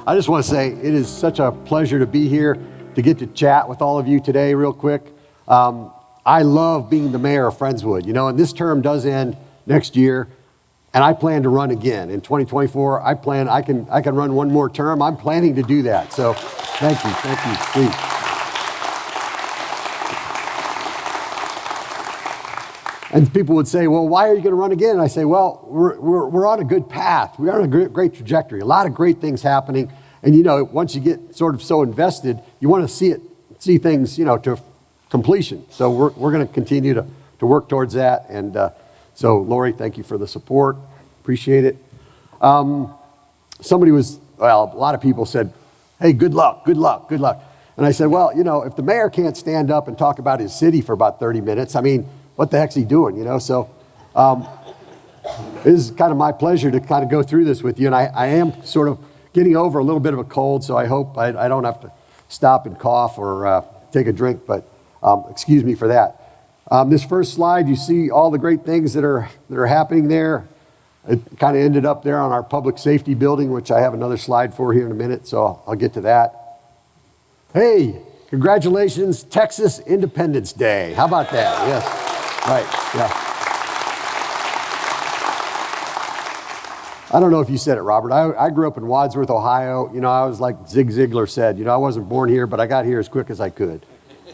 I just want to say it is such a pleasure to be here, to get to chat with all of you today real quick. I love being the mayor of Friendswood, and this term does end next year, and I plan to run again. In 2024, I can run one more term. I'm planning to do that. So thank you, please. And people would say, well, why are you going to run again? And I say, well, we're on a good path. We're on a great trajectory. A lot of great things happening. And, once you get sort of so invested, you want to see things, to completion. So we're going to continue to work towards that. And so, Lori, thank you for the support. Appreciate it. A lot of people said, hey, good luck. And I said, well, if the mayor can't stand up and talk about his city for about 30 minutes, I mean, what the heck's he doing, So it is kind of my pleasure to kind of go through this with you. And I am sort of getting over a little bit of a cold, so I hope I don't have to stop and cough or take a drink, but excuse me for that. This first slide, you see all the great things that are happening there. It kind of ended up there on our public safety building, which I have another slide for here in a minute, so I'll get to that. Hey, congratulations, Texas Independence Day. How about that? Yes. Right, yeah. I don't know if you said it, Robert. I grew up in Wadsworth, Ohio. I was like Zig Ziglar said, I wasn't born here, but I got here as quick as I could.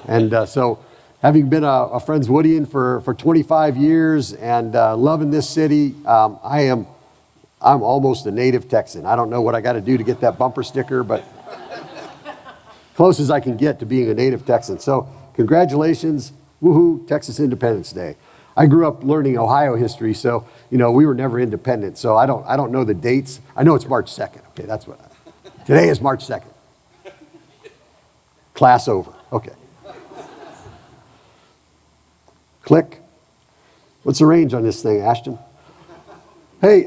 And so having been a Friendswoodian for 25 years and loving this city, I'm almost a native Texan. I don't know what I got to do to get that bumper sticker, but close as I can get to being a native Texan. So congratulations. Woohoo, Texas Independence Day. I grew up learning Ohio history, so, we were never independent, so I don't know the dates. I know it's March 2nd. Okay, today is March 2nd. Class over. Okay. Click. What's the range on this thing, Ashton? Hey,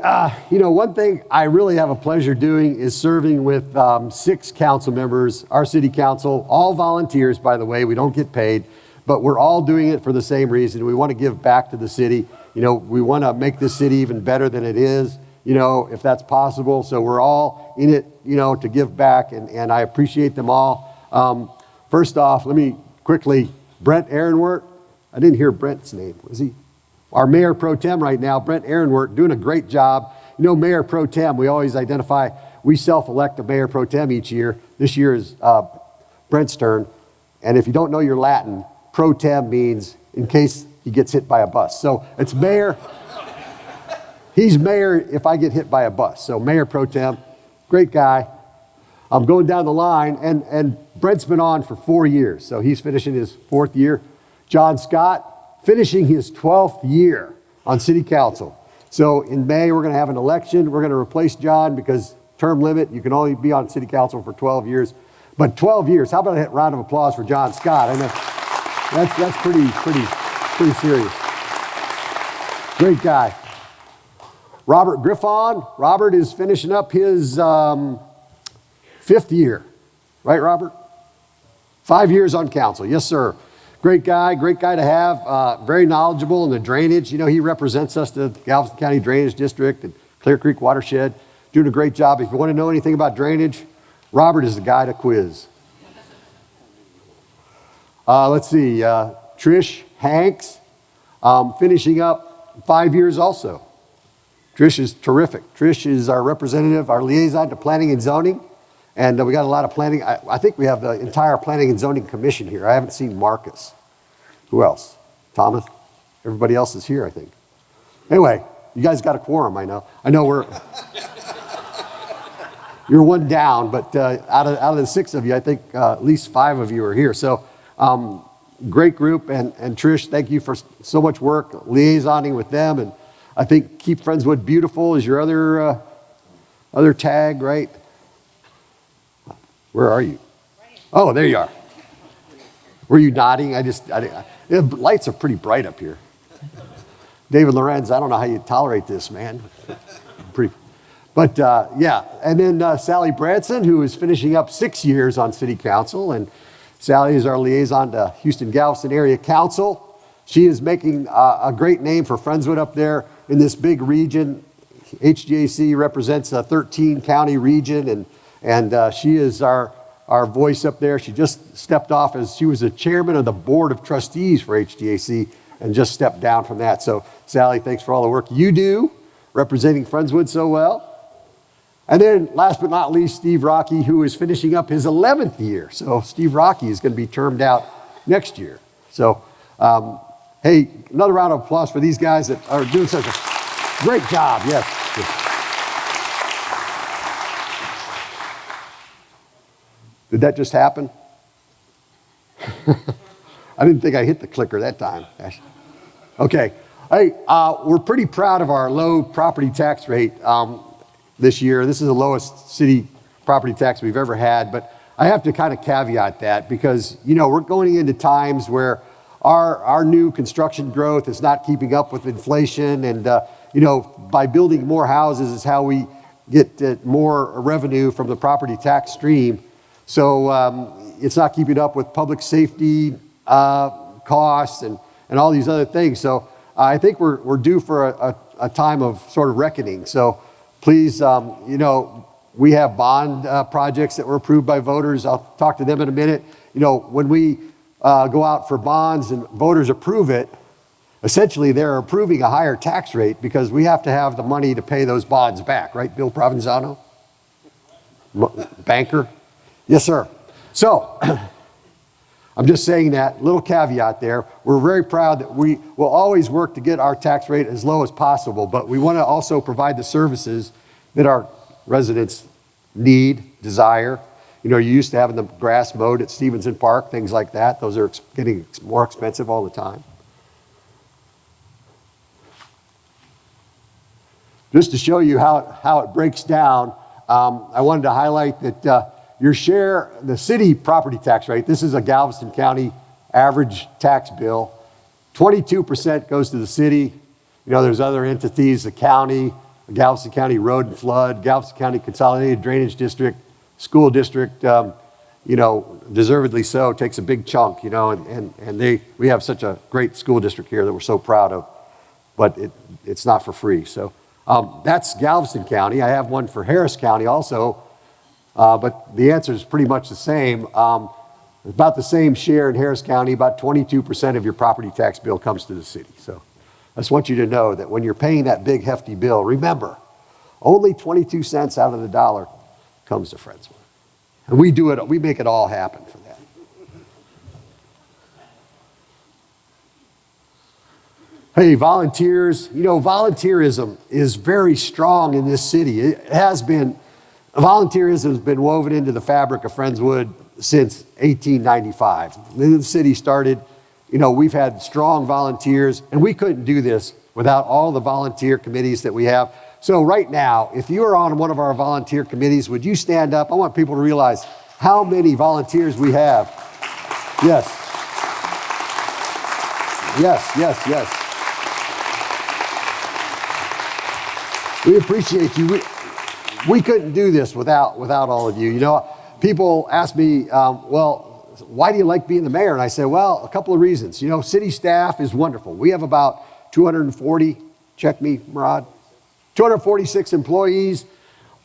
one thing I really have a pleasure doing is serving with 6 council members, our city council, all volunteers, by the way. We don't get paid. But we're all doing it for the same reason. We want to give back to the city. We want to make this city even better than it is, if that's possible. So we're all in it, to give back, and I appreciate them all. First off, let me quickly, Brent Aaronworth. I didn't hear Brent's name. Was he? Our Mayor Pro Tem right now, Brent Aaronworth, doing a great job. Mayor Pro Tem, we always identify, we self-elect a Mayor Pro Tem each year. This year is Brent's turn. And if you don't know your Latin, Pro Tem means in case he gets hit by a bus. So it's mayor. He's mayor if I get hit by a bus. So Mayor Pro Tem, great guy. I'm going down the line, and Brent's been on for 4 years. So he's finishing his 4th year. John Scott, finishing his 12th year on city council. So in May, we're going to have an election. We're going to replace John because term limit, you can only be on city council for 12 years. But 12 years, how about a round of applause for John Scott? I know. That's pretty serious. Great guy. Robert Griffon. Robert is finishing up his 5th year. Right, Robert? 5 years on council. Yes, sir. Great guy to have. Very knowledgeable in the drainage. He represents us to the Galveston County Drainage District and Clear Creek Watershed. Doing a great job. If you want to know anything about drainage, Robert is the guy to quiz. Let's see, Trish Hanks, finishing up 5 years also. Trish is terrific. Trish is our representative, our liaison to planning and zoning. And we got a lot of planning. I think we have the entire planning and zoning commission here. I haven't seen Marcus. Who else? Thomas? Everybody else is here, I think. Anyway, you guys got a quorum, I know. You're one down, but out of the 6 of you, I think at least 5 of you are here. So great group, and Trish, thank you for so much work liaisoning with them, and I think Keep Friendswood Beautiful is your other tag, right? Where are you? Oh, there you are. Were you nodding? The lights are pretty bright up here. David Lorenz, I don't know how you tolerate this, man. Yeah, and then Sally Branson, who is finishing up 6 years on City Council, and Sally is our liaison to Houston-Galveston Area Council. She is making a great name for Friendswood up there in this big region. HGAC represents a 13-county region, And she is our voice up there. She just stepped off as she was the chairman of the board of trustees for HDAC and just stepped down from that. So Sally, thanks for all the work you do representing Friendswood so well. And then last but not least, Steve Rocky, who is finishing up his 11th year. So Steve Rocky is going to be termed out next year. So, hey, another round of applause for these guys that are doing such a great job. Yes. Did that just happen? I didn't think I hit the clicker that time. Okay. Hey, we're pretty proud of our low property tax rate this year. This is the lowest city property tax we've ever had, but I have to kind of caveat that because, you know, we're going into times where our new construction growth is not keeping up with inflation, and, you know, by building more houses is how we get more revenue from the property tax stream. So it's not keeping up with public safety costs and all these other things. So I think we're due for a time of sort of reckoning. So please, you know, we have bond projects that were approved by voters. I'll talk to them in a minute. You know, when we go out for bonds and voters approve it, essentially they're approving a higher tax rate because we have to have the money to pay those bonds back, right, Bill Provenzano? Banker? Yes, sir. So, I'm just saying that, little caveat there. We're very proud that we will always work to get our tax rate as low as possible, but we want to also provide the services that our residents need, desire. You know, you're used to having the grass mowed at Stevenson Park, things like that. Those are getting more expensive all the time. Just to show you how it breaks down, I wanted to highlight that your share, the city property tax rate, this is a Galveston County average tax bill. 22% goes to the city. You know, there's other entities, the county, the Galveston County Road and Flood, Galveston County Consolidated Drainage District, School District, you know, deservedly so, takes a big chunk, you know, and we have such a great school district here that we're so proud of, but it's not for free. So that's Galveston County. I have one for Harris County also. But the answer is pretty much the same. About the same share in Harris County, about 22% of your property tax bill comes to the city. So I just want you to know that when you're paying that big hefty bill, remember, only 22 cents out of the dollar comes to Friendswood. And we make it all happen for that. Hey, volunteers, you know, volunteerism is very strong in this city. It has been. Volunteerism has been woven into the fabric of Friendswood since 1895. When the city started, you know, we've had strong volunteers, and we couldn't do this without all the volunteer committees that we have. So right now, if you are on one of our volunteer committees, would you stand up? I want people to realize how many volunteers we have. Yes. Yes, yes, yes. We appreciate you. We couldn't do this without all of you. You know, people ask me, well, why do you like being the mayor? And I say, well, a couple of reasons. You know, city staff is wonderful. We have about 240, check me, Murad, 246 employees,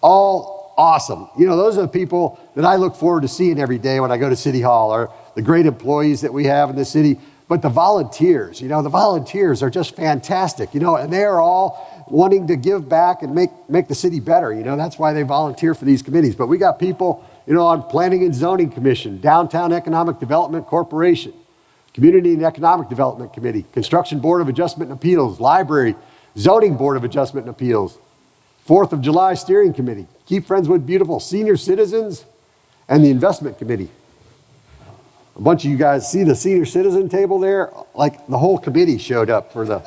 all awesome. You know, those are the people that I look forward to seeing every day when I go to City Hall, or the great employees that we have in the city. But the volunteers, you know, the volunteers are just fantastic, you know, and they are all wanting to give back and make the city better. You know, that's why they volunteer for these committees. But we got people, you know, on Planning and Zoning Commission, Downtown Economic Development Corporation, Community and Economic Development Committee, Construction Board of Adjustment and Appeals, Library, Zoning Board of Adjustment and Appeals, 4th of July Steering Committee, Keep Friendswood Beautiful, Senior Citizens, and the Investment Committee. A bunch of you guys see the senior citizen table there? Like the whole committee showed up for the...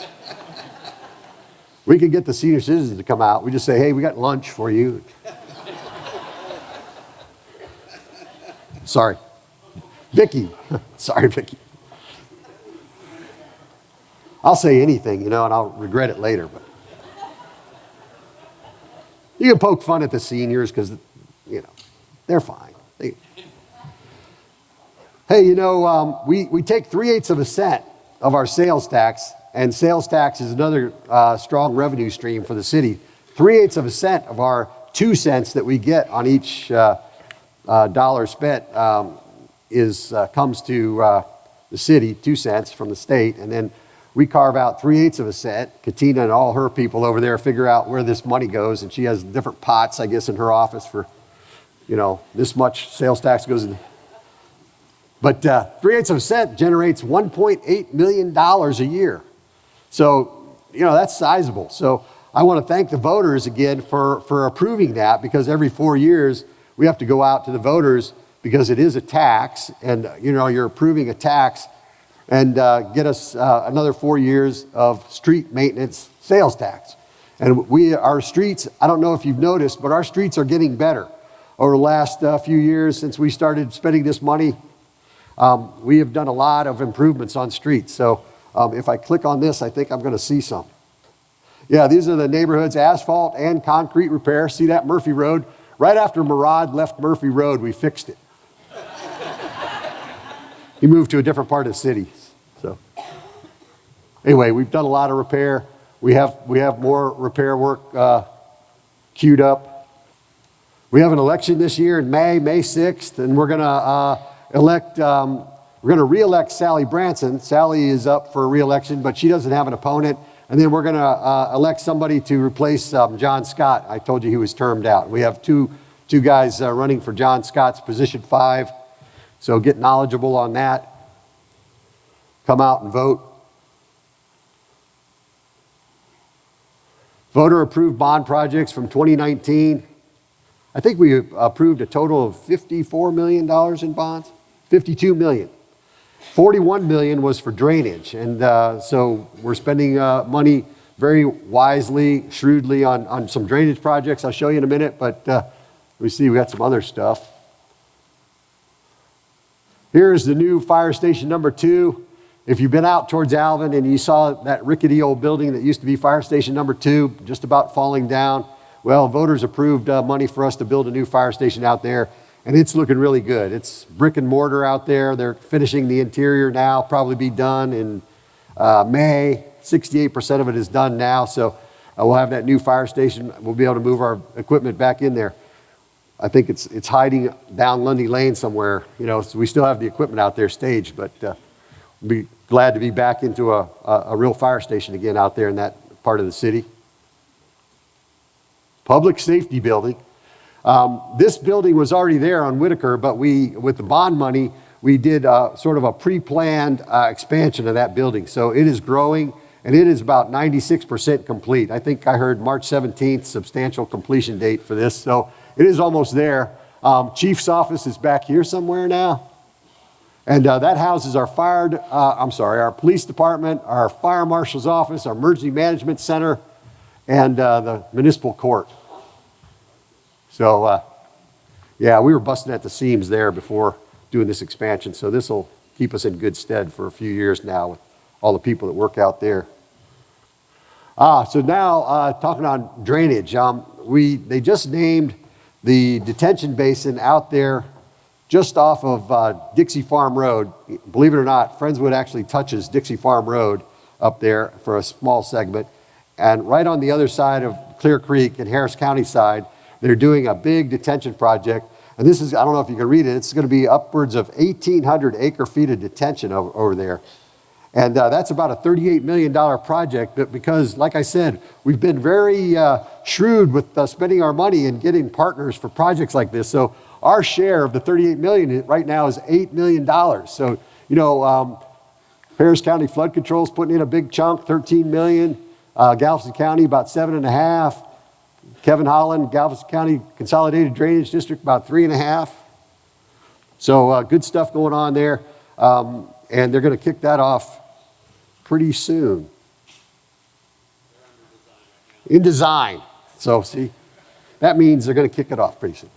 We could get the senior citizens to come out. We just say, hey, we got lunch for you. Sorry. Vicky. Sorry, Vicky. I'll say anything, you know, and I'll regret it later. But you can poke fun at the seniors because, you know, they're fine. Hey, you know, we take 3/8% of our sales tax, and sales tax is another strong revenue stream for the city. 3/8% of our 2 cents that we get on each dollar spent comes to the city, 2 cents from the state, and then we carve out 3/8 of a cent. Katina and all her people over there figure out where this money goes, and she has different pots, I guess, in her office for, this much sales tax goes in. But 3/8 of a cent generates $1.8 million a year. So, that's sizable. So I want to thank the voters again for approving that, because every 4 years we have to go out to the voters because it is a tax, and you're approving a tax, and get us another 4 years of street maintenance sales tax. And our streets, I don't know if you've noticed, but our streets are getting better. Over the last few years since we started spending this money, we have done a lot of improvements on streets. So if I click on this, I think I'm going to see some. Yeah, these are the neighborhood's asphalt and concrete repair. See that Murphy Road? Right after Murad left Murphy Road, we fixed it. He moved to a different part of the city. So anyway, we've done a lot of repair. We have more repair work queued up. We have an election this year in May 6th, and we're going to re-elect Sally Branson. Sally is up for re-election, but she doesn't have an opponent. And then we're going to elect somebody to replace John Scott. I told you he was termed out. We have two guys running for John Scott's position 5. So get knowledgeable on that. Come out and vote. Voter approved bond projects from 2019. I think we approved a total of $54 million in bonds. 52 million. 41 million was for drainage. And so we're spending money very wisely, shrewdly on some drainage projects. I'll show you in a minute, but we got some other stuff. Here's the new fire station number 2. If you've been out towards Alvin and you saw that rickety old building that used to be fire station number 2, just about falling down, well, voters approved money for us to build a new fire station out there, and it's looking really good. It's brick and mortar out there. They're finishing the interior now, probably be done in May. 68% of it is done now, so we'll have that new fire station. We'll be able to move our equipment back in there. I think it's hiding down Lundy Lane somewhere, so we still have the equipment out there staged, but we'll be glad to be back into a real fire station again out there in that part of the city. Public safety building. This building was already there on Whitaker, but with the bond money, we did sort of a pre-planned expansion of that building. So it is growing, and it is about 96% complete. I think I heard March 17th, substantial completion date for this. So it is almost there. Chief's office is back here somewhere now. And that houses our police department, our fire marshal's office, our emergency management center, and the municipal court. So, we were busting at the seams there before doing this expansion. So this will keep us in good stead for a few years now with all the people that work out there. So now talking on drainage, they just named the detention basin out there just off of Dixie Farm Road. Believe it or not, Friendswood actually touches Dixie Farm Road up there for a small segment. And right on the other side of Clear Creek and Harris County side, they're doing a big detention project. And this is, I don't know if you can read it, it's going to be upwards of 1,800 acre-feet of detention over there. And that's about a $38 million project, but because, like I said, we've been very shrewd with spending our money and getting partners for projects like this. So our share of the $38 million right now is $8 million. So, Harris County Flood Control is putting in a big chunk, $13 million. Galveston County, about 7.5. Kevin Holland, Galveston County Consolidated Drainage District, about 3.5. So good stuff going on there. And they're going to kick that off pretty soon. In design. So see, that means they're going to kick it off pretty soon.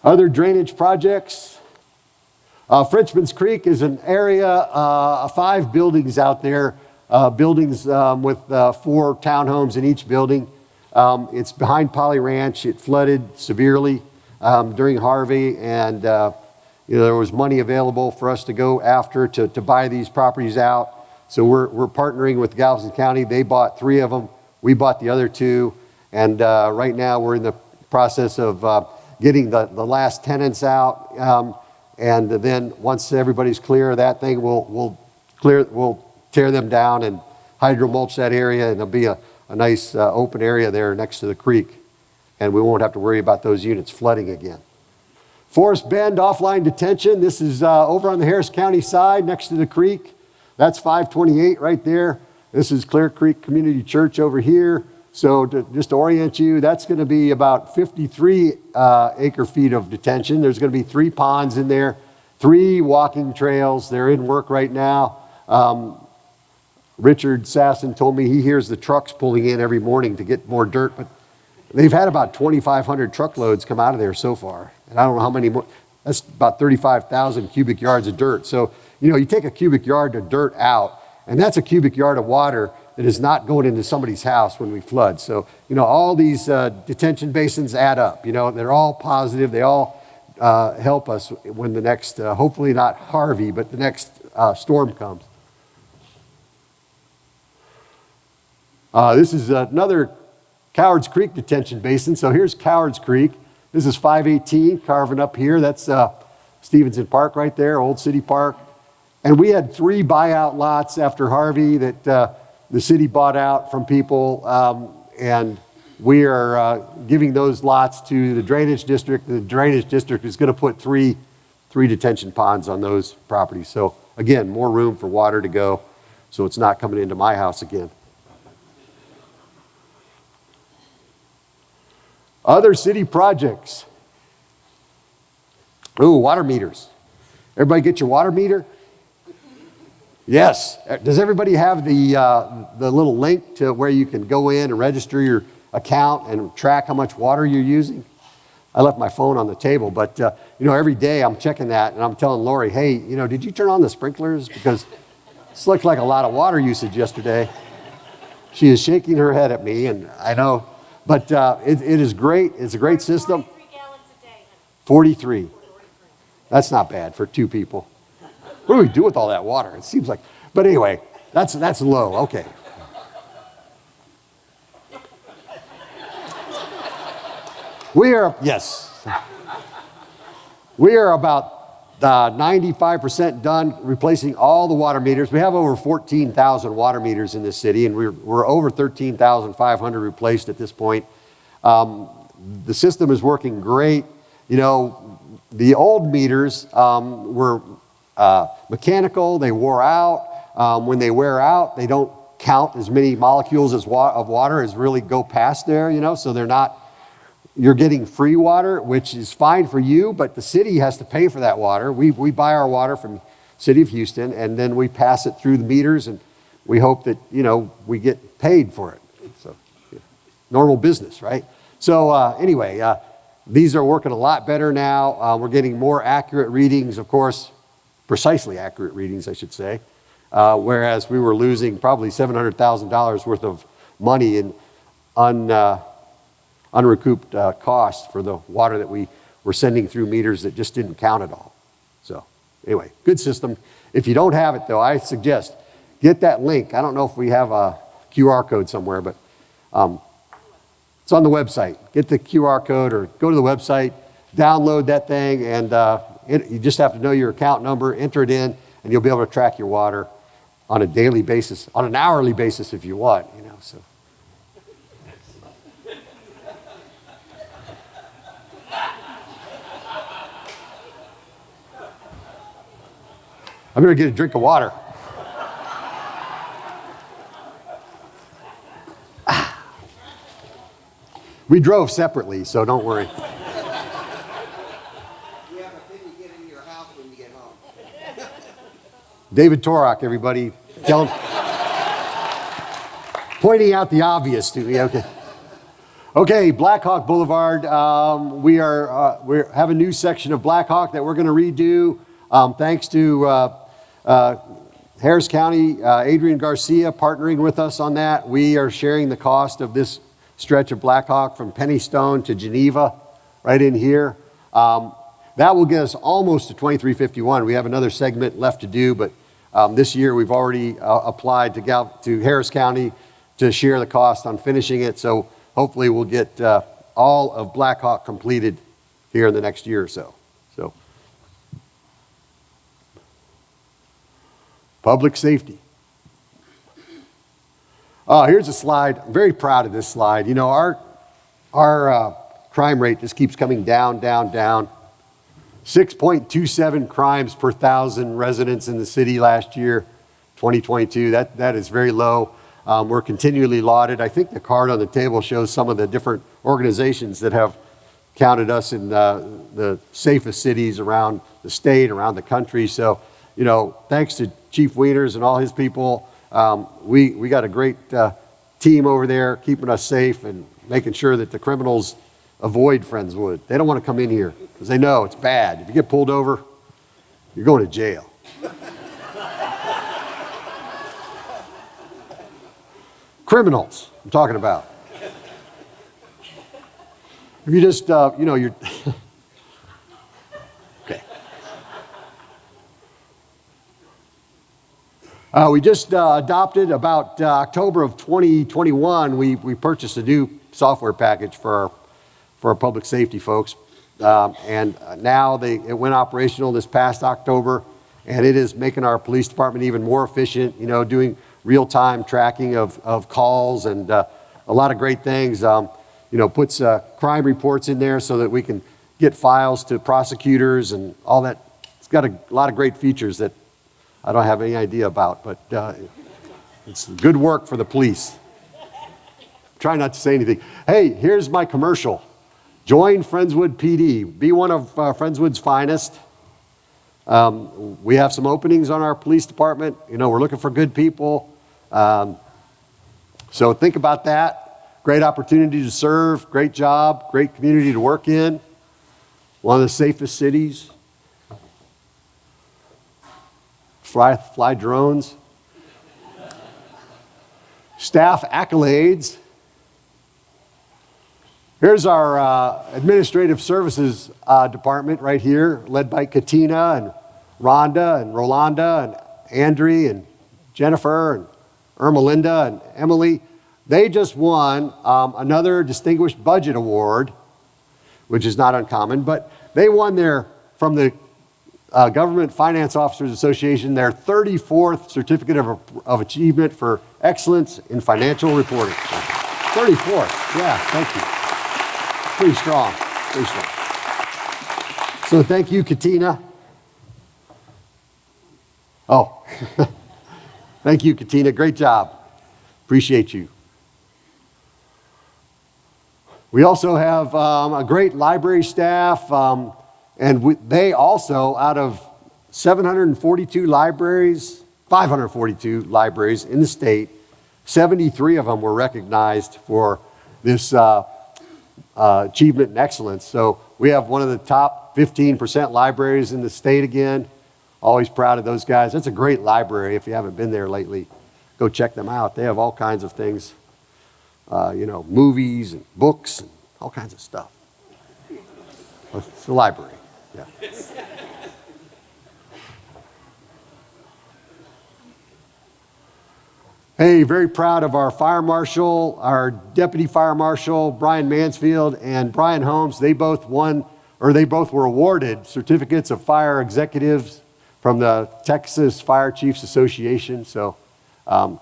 Other drainage projects. Frenchman's Creek is an area, 5 buildings out there, buildings with 4 townhomes in each building. It's behind Poly Ranch. It flooded severely during Harvey, and there was money available for us to go after to buy these properties out. So we're partnering with Galveston County. They bought 3 of them. We bought the other 2. And right now we're in the process of getting the last tenants out. And then once everybody's clear of that thing, we'll tear them down and hydro-mulch that area, and there'll be a nice open area there next to the creek. And we won't have to worry about those units flooding again. Forest Bend offline detention. This is over on the Harris County side next to the creek. That's 528 right there. This is Clear Creek Community Church over here. So just to orient you, that's going to be about 53 acre feet of detention. There's going to be 3 ponds in there, 3 walking trails. They're in work right now. Richard Sasson told me he hears the trucks pulling in every morning to get more dirt, but they've had about 2,500 truckloads come out of there so far. And I don't know how many more. That's about 35,000 cubic yards of dirt. So, you take a cubic yard of dirt out, and that's a cubic yard of water that is not going into somebody's house when we flood. So, all these detention basins add up. They're all positive. They all help us when the next, hopefully not Harvey, but the next storm comes. This is another Cowards Creek detention basin. So here's Cowards Creek. This is 518 carving up here. That's Stevenson Park right there, Old City Park. And we had 3 buyout lots after Harvey that the city bought out from people. And we are giving those lots to the drainage district. The drainage district is going to put three detention ponds on those properties. So again, more room for water to go, so it's not coming into my house again. Other city projects. Ooh, water meters. Everybody get your water meter? Yes. Does everybody have the little link to where you can go in and register your account and track how much water you're using? I left my phone on the table, but every day I'm checking that, and I'm telling Lori, hey, did you turn on the sprinklers? Because this looked like a lot of water usage yesterday. She is shaking her head at me, and I know. But it is great. It's a great system. 43 gallons a day. 43. That's not bad for 2 people. What do we do with all that water? It seems like. But anyway, that's low. Okay. We are about 95% done replacing all the water meters. We have over 14,000 water meters in this city, and we're over 13,500 replaced at this point. The system is working great. The old meters were mechanical. They wore out. When they wear out, they don't count as many molecules of water as really go past there, so they're not. You're getting free water, which is fine for you, but the city has to pay for that water. We buy our water from City of Houston, and then we pass it through the meters, and we hope that, we get paid for it. So, normal business, right? So anyway, these are working a lot better now. We're getting more accurate readings, of course, precisely accurate readings, I should say, whereas we were losing probably $700,000 worth of money in unrecouped costs for the water that we were sending through meters that just didn't count at all. So anyway, good system. If you don't have it, though, I suggest get that link. I don't know if we have a QR code somewhere, but it's on the website. Get the QR code or go to the website, download that thing, and you just have to know your account number, enter it in, and you'll be able to track your water on a daily basis, on an hourly basis if you want, so. I'm going to get a drink of water. We drove separately, so don't worry. You have a thing you get into your house when you get home. David Torok, everybody. Pointing out the obvious to me. Okay, Black Hawk Boulevard. We have a new section of Black Hawk that we're going to redo. Thanks to Harris County, Adrian Garcia partnering with us on that. We are sharing the cost of this stretch of Black Hawk from Pennystone to Geneva, right in here. That will get us almost to 2351. We have another segment left to do, but This year, we've already applied to Harris County to share the cost on finishing it. So hopefully we'll get all of Black Hawk completed here in the next year or so. So, public safety. Here's a slide. I'm very proud of this slide. You know, our crime rate just keeps coming down, down, down. 6.27 crimes per 1,000 residents in the city last year, 2022. That is very low. We're continually lauded. I think the card on the table shows some of the different organizations that have counted us in the safest cities around the state, around the country. So, you know, thanks to Chief Wieners and all his people, we got a great team over there keeping us safe and making sure that the criminals avoid Friendswood. They don't want to come in here because they know it's bad. If you get pulled over, you're going to jail. Criminals, I'm talking about. If you just, you know, you're... Okay. We just adopted about October of 2021, we purchased a new software package for our public safety folks. And now it went operational this past October, and it is making our police department even more efficient, you know, doing real-time tracking of calls and a lot of great things. You know, puts crime reports in there so that we can get files to prosecutors and all that. It's got a lot of great features that I don't have any idea about, but it's good work for the police. Try not to say anything. Hey, here's my commercial. Join Friendswood PD. Be one of Friendswood's finest. We have some openings on our police department. You know, we're looking for good people. So think about that. Great opportunity to serve, great job, great community to work in. One of the safest cities. Fly drones. Staff accolades. Here's our administrative services department right here, led by Katina and Rhonda and Rolanda and Andrea and Jennifer and Ermelinda and Emily. They just won another Distinguished Budget Award, which is not uncommon, but they won from the Government Finance Officers Association, their 34th Certificate of Achievement for Excellence in Financial Reporting. 34th, yeah, thank you. Pretty strong, pretty strong. So thank you, Katina. Oh, thank you, Katina, great job. Appreciate you. We also have a great library staff, and they also, out of 742 libraries, 542 libraries in the state, 73 of them were recognized for this achievement and excellence. So we have one of the top 15% libraries in the state again. Always proud of those guys. That's a great library. If you haven't been there lately, go check them out. They have all kinds of things, you know, movies and books and all kinds of stuff. It's a library, yeah. Hey, very proud of our fire marshal, our deputy fire marshal, Brian Mansfield and Brian Holmes. They both were awarded certificates of fire executives from the Texas Fire Chiefs Association. So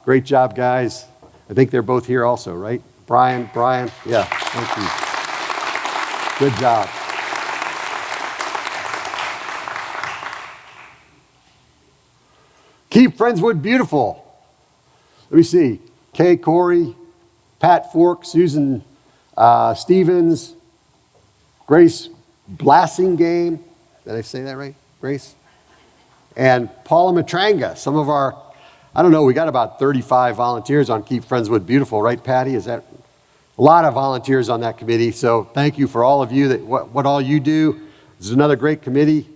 great job, guys. I think they're both here also, right? Brian, yeah, thank you. Good job. Keep Friendswood beautiful. Let me see. Kay Corey, Pat Fork, Susan Stevens, Grace Blassingame. Did I say that right? Grace? And Paula Matranga. Some of our, I don't know, we got about 35 volunteers on Keep Friendswood Beautiful, right, Patty? Is that a lot of volunteers on that committee? So thank you for all of you, what all you do. This is another great committee,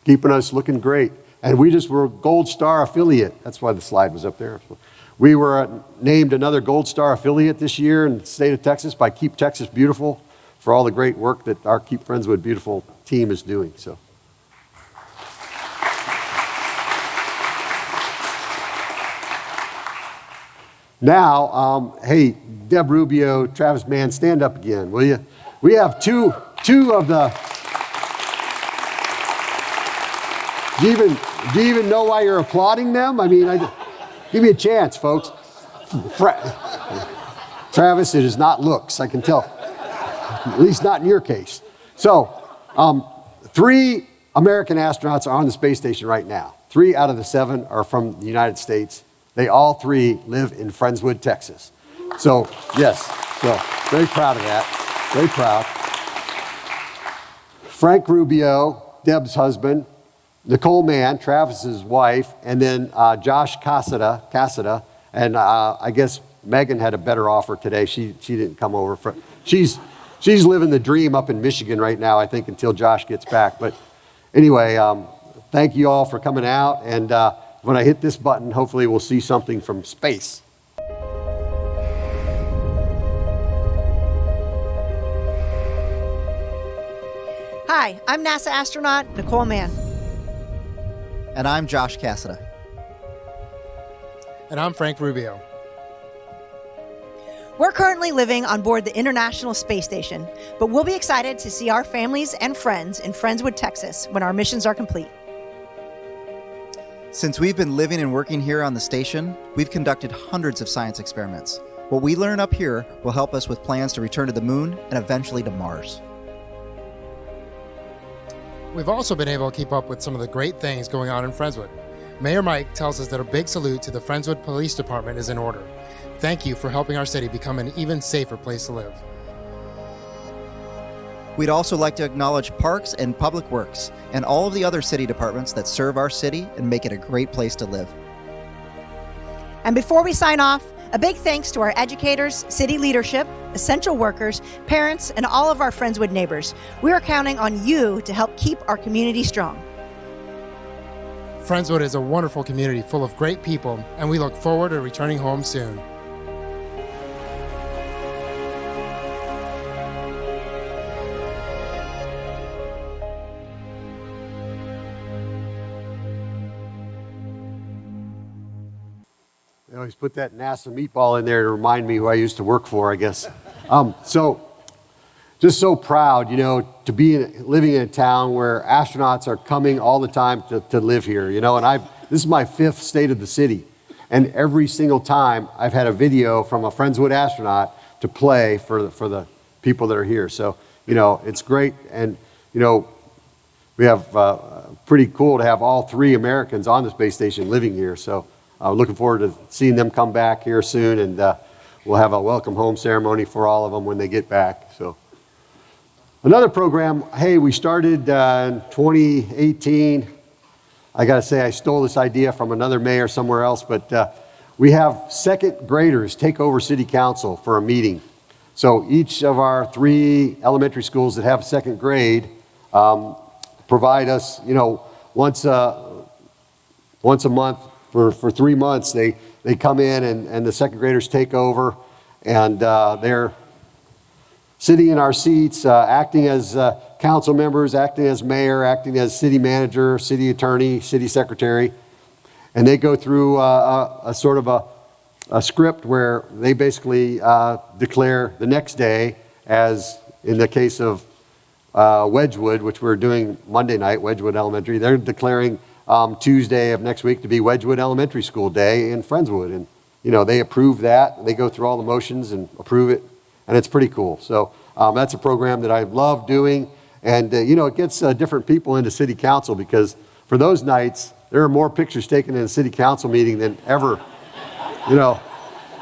keeping us looking great. And we just were a Gold Star affiliate. That's why the slide was up there. We were named another Gold Star affiliate this year in the state of Texas by Keep Texas Beautiful for all the great work that our Keep Friendswood Beautiful team is doing. So, Now, hey, Deb Rubio, Travis Mann, stand up again, will you? We have two of the... Do you even know why you're applauding them? I mean, give me a chance, folks. Travis, it is not looks, I can tell. At least not in your case. So, 3 American astronauts are on the space station right now. 3 out of the 7 are from the United States. They all 3 live in Friendswood, Texas. So, yes, so very proud of that. Very proud. Frank Rubio, Deb's husband, Nicole Mann, Travis's wife, and then Josh Cassada, and I guess Megan had a better offer today. She didn't come over. She's living the dream up in Michigan right now, I think, until Josh gets back. But anyway, thank you all for coming out, and when I hit this button, hopefully we'll see something from space. Hi, I'm NASA astronaut Nicole Mann. And I'm Josh Cassada. And I'm Frank Rubio. We're currently living on board the International Space Station, but we'll be excited to see our families and friends in Friendswood, Texas, when our missions are complete. Since we've been living and working here on the station, we've conducted hundreds of science experiments. What we learn up here will help us with plans to return to the moon and eventually to Mars. We've also been able to keep up with some of the great things going on in Friendswood. Mayor Mike tells us that a big salute to the Friendswood Police Department is in order. Thank you for helping our city become an even safer place to live. We'd also like to acknowledge Parks and Public Works and all of the other city departments that serve our city and make it a great place to live. And before we sign off, a big thanks to our educators, city leadership, essential workers, parents, and all of our Friendswood neighbors. We are counting on you to help keep our community strong. Friendswood is a wonderful community full of great people, and we look forward to returning home soon. They always put that NASA meatball in there to remind me who I used to work for, I guess. So, just so proud, to be living in a town where astronauts are coming all the time to live here, and this is my 5th state of the city. And every single time I've had a video from a Friendswood astronaut to play for the people that are here. So, it's great. And, we have pretty cool to have all 3 Americans on the space station living here. So, looking forward to seeing them come back here soon, and we'll have a welcome home ceremony for all of them when they get back. So, another program, hey, we started in 2018. I got to say, I stole this idea from another mayor somewhere else, but we have 2nd graders take over city council for a meeting. So each of our 3 elementary schools that have 2nd grade provide us, once a month. For 3 months, they come in and the 2nd graders take over, and they're sitting in our seats, acting as council members, acting as mayor, acting as city manager, city attorney, city secretary, and they go through a sort of a script where they basically declare the next day, as in the case of Wedgwood, which we're doing Monday night, Wedgwood Elementary, they're declaring Tuesday of next week to be Wedgwood Elementary School Day in Friendswood. And, they approve that. They go through all the motions and approve it. And it's pretty cool. So that's a program that I love doing. And, it gets different people into city council, because for those nights, there are more pictures taken in a city council meeting than ever. You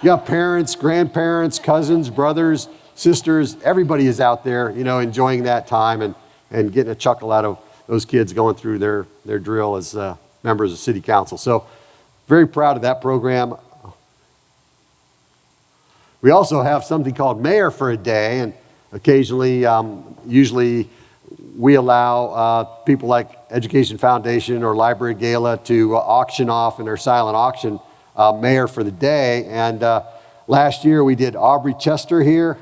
got parents, grandparents, cousins, brothers, sisters. Everybody is out there, enjoying that time and getting a chuckle out of those kids going through their drill as members of city council. So very proud of that program. We also have something called Mayor for a Day, and occasionally, usually we allow people like Education Foundation or Library Gala to auction off in their silent auction Mayor for the Day. And last year we did Aubrey Chester here,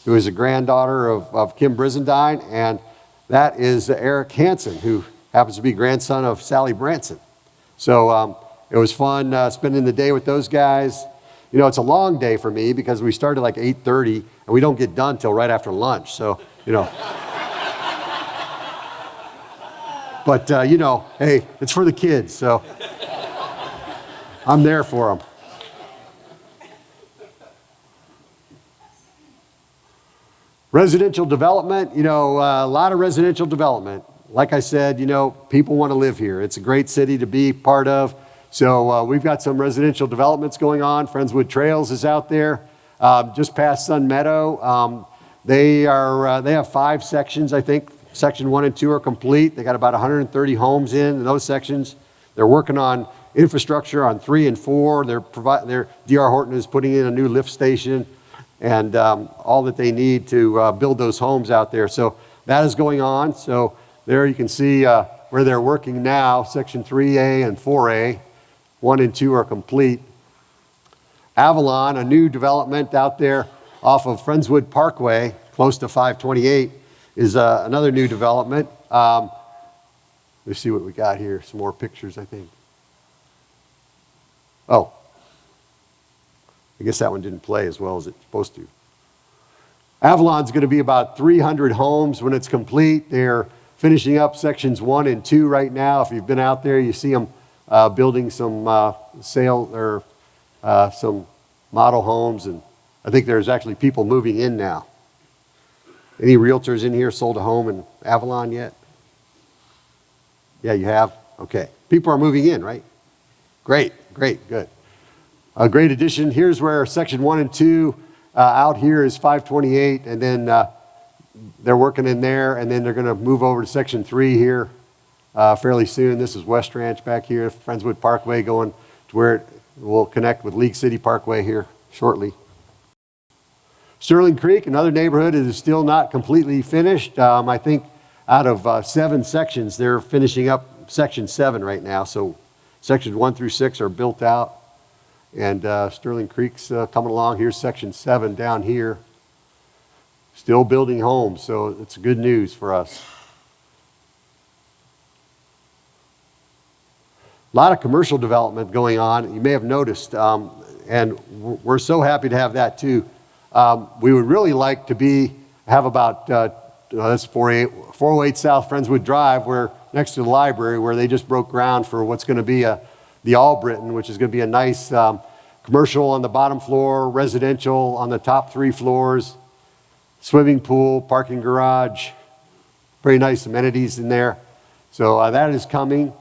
who is a granddaughter of Kim Brizendine, and that is Eric Hansen, who happens to be grandson of Sally Branson. So it was fun spending the day with those guys. you know, it's a long day for me because we start at like 8:30 and we don't get done till right after lunch. So, you know. But, you know, hey, it's for the kids, so I'm there for them. Residential development, you know, a lot of residential development. Like I said, you know, people want to live here. It's a great city to be part of. So we've got some residential developments going on. Friendswood Trails is out there, just past Sun Meadow. They have 5 sections, I think. Section 1 and 2 are complete. They got about 130 homes in those sections. They're working on infrastructure on 3 and 4. D.R. Horton is putting in a new lift station and all that they need to build those homes out there. So that is going on. So there you can see where they're working now. Section 3A and 4A. 1 and 2 are complete. Avalon, a new development out there off of Friendswood Parkway, close to 528, is another new development. Let's see what we got here. Some more pictures, I think. Oh, I guess that one didn't play as well as it's supposed to. Avalon's going to be about 300 homes when it's complete. They're finishing up sections 1 and 2 right now. If you've been out there, you see them building some some model homes, and I think there's actually people moving in now. Any realtors in here sold a home in Avalon yet? Yeah, you have? Okay. People are moving in, right? Great, good. A great addition. Here's where section 1 and 2 out here is 528, and then they're working in there, and then they're going to move over to section 3 here fairly soon. This is West Ranch back here, Friendswood Parkway, going to where it will connect with League City Parkway here shortly. Sterling Creek, another neighborhood, is still not completely finished. I think out of 7 sections, they're finishing up section 7 right now. So sections 1 through 6 are built out. And Sterling Creek's coming along. Here's section 7 down here. Still building homes, so it's good news for us. A lot of commercial development going on. You may have noticed, and we're so happy to have that too. We would really like to have about, that's 408 South Friendswood Drive, where next to the library, where they just broke ground for what's going to be the All-Britain, which is going to be a nice commercial on the bottom floor, residential on the top 3 floors, swimming pool, parking garage, very nice amenities in there. So that is coming.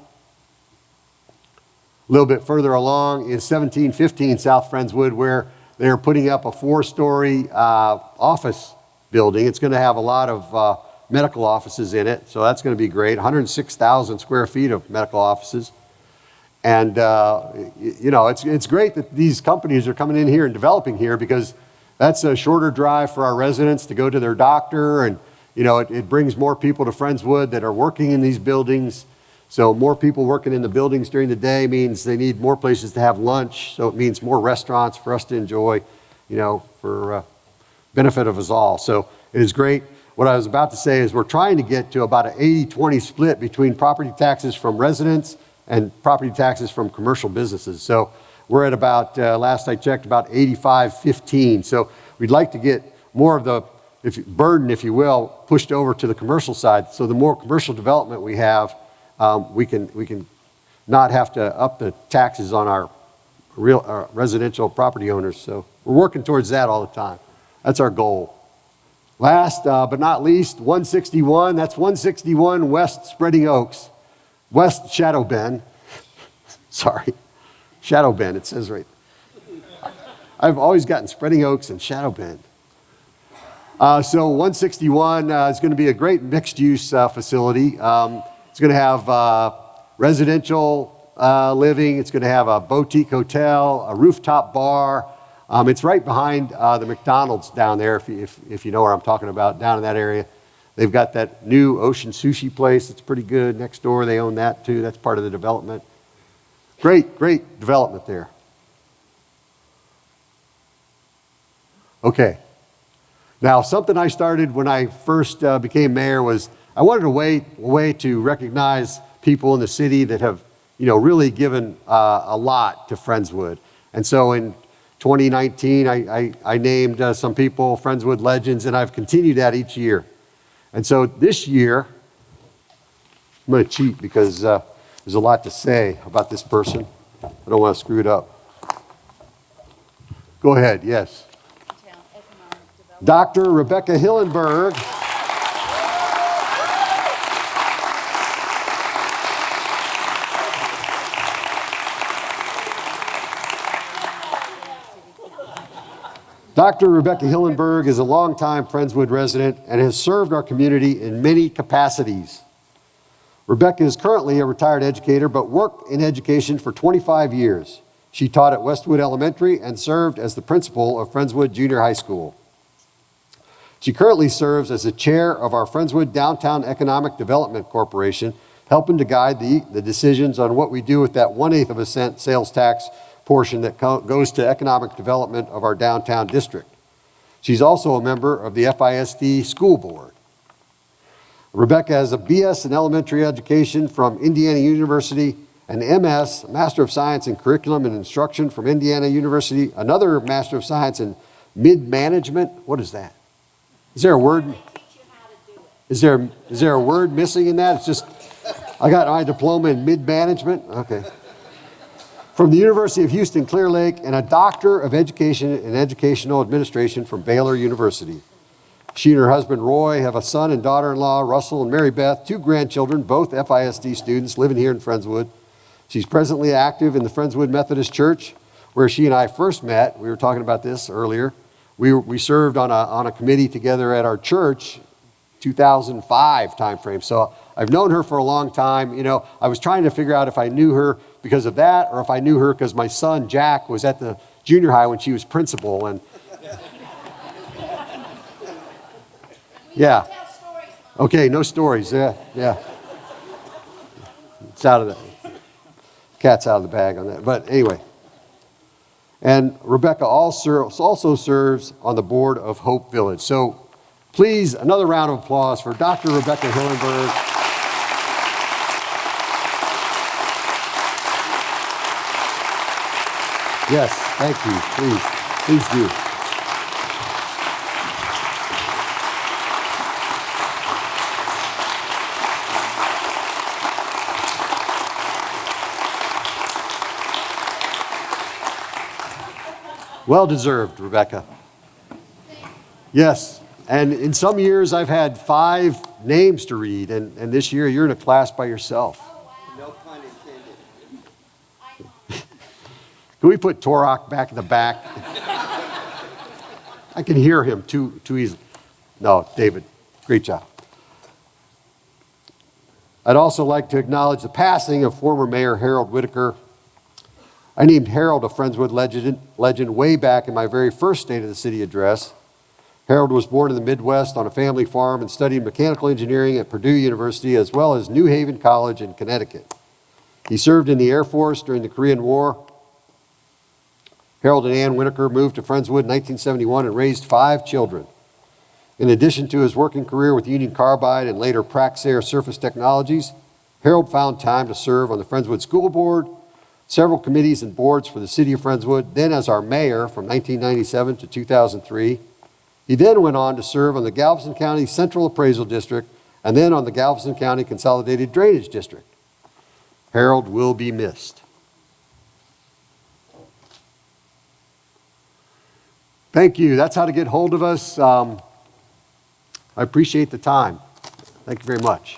A little bit further along is 1715 South Friendswood, where they're putting up a 4-story office building. It's going to have a lot of medical offices in it, so that's going to be great. 106,000 square feet of medical offices. And, you know, it's great that these companies are coming in here and developing here, because that's a shorter drive for our residents to go to their doctor. And, you know, it brings more people to Friendswood that are working in these buildings. So more people working in the buildings during the day means they need more places to have lunch. So it means more restaurants for us to enjoy, you know, for benefit of us all. So it is great. What I was about to say is we're trying to get to about an 80-20 split between property taxes from residents and property taxes from commercial businesses. So we're at about, last I checked, about 85-15. So we'd like to get more of the burden, if you will, pushed over to the commercial side. So the more commercial development we have, we can not have to up the taxes on our residential property owners. So we're working towards that all the time. That's our goal. Last but not least, 161. That's 161 West Spreading Oaks, West Shadow Bend. Sorry, Shadow Bend. It says right. I've always gotten Spreading Oaks and Shadow Bend. So 161 is going to be a great mixed-use facility. It's going to have residential living. It's going to have a boutique hotel, a rooftop bar. It's right behind the McDonald's down there, if you know where I'm talking about, down in that area. They've got that new ocean sushi place. It's pretty good. Next door, they own that too. That's part of the development. Great development there. Okay. Now, something I started when I first became mayor was I wanted a way to recognize people in the city that have, you know, really given a lot to Friendswood. And so in 2019, I named some people Friendswood Legends, and I've continued that each year. And so this year, I'm going to cheat because there's a lot to say about this person. I don't want to screw it up. Go ahead, yes. Dr. Rebecca Hillenberg. Dr. Rebecca Hillenberg is a longtime Friendswood resident and has served our community in many capacities. Rebecca is currently a retired educator, but worked in education for 25 years. She taught at Westwood Elementary and served as the principal of Friendswood Junior High School. She currently serves as the chair of our Friendswood Downtown Economic Development Corporation, helping to guide the decisions on what we do with that 1/8 of a cent sales tax portion that goes to economic development of our downtown district. She's also a member of the FISD School Board. Rebecca has a BS in elementary education from Indiana University, an MS, Master of Science in Curriculum and Instruction from Indiana University, another Master of Science in Mid-Management. What is that? Is there a word? Is there a word missing in that? It's just, I got my diploma in Mid-Management. Okay. From the University of Houston, Clear Lake, and a Doctor of Education and Educational Administration from Baylor University. She and her husband, Roy, have a son and daughter-in-law, Russell and Mary Beth, 2 grandchildren, both FISD students living here in Friendswood. She's presently active in the Friendswood Methodist Church, where she and I first met. We were talking about this earlier. We served on a committee together at our church, 2005 timeframe. So I've known her for a long time. You know, I was trying to figure out if I knew her because of that or if I knew her because my son, Jack, was at the junior high when she was principal. And yeah. Okay, no stories. Yeah. It's out of the cat's out of the bag on that. But anyway. And Rebecca also serves on the board of Hope Village. So please, another round of applause for Dr. Rebecca Hillenberg. Yes, thank you. Please do. Well deserved, Rebecca. Yes, and in some years I've had 5 names to read, and this year you're in a class by yourself. No pun intended. Can we put Torok back in the back? I can hear him too easily. No, David, great job. I'd also like to acknowledge the passing of former Mayor Harold Whitaker. I named Harold a Friendswood legend way back in my very first State of the City address. Harold was born in the Midwest on a family farm and studied mechanical engineering at Purdue University as well as New Haven College in Connecticut. He served in the Air Force during the Korean War. Harold and Ann Whitaker moved to Friendswood in 1971 and raised 5 children. In addition to his working career with Union Carbide and later Praxair Surface Technologies, Harold found time to serve on the Friendswood School Board, several committees and boards for the city of Friendswood, then as our mayor from 1997 to 2003. He then went on to serve on the Galveston County Central Appraisal District and then on the Galveston County Consolidated Drainage District. Harold will be missed. Thank you. That's how to get hold of us. I appreciate the time. Thank you very much.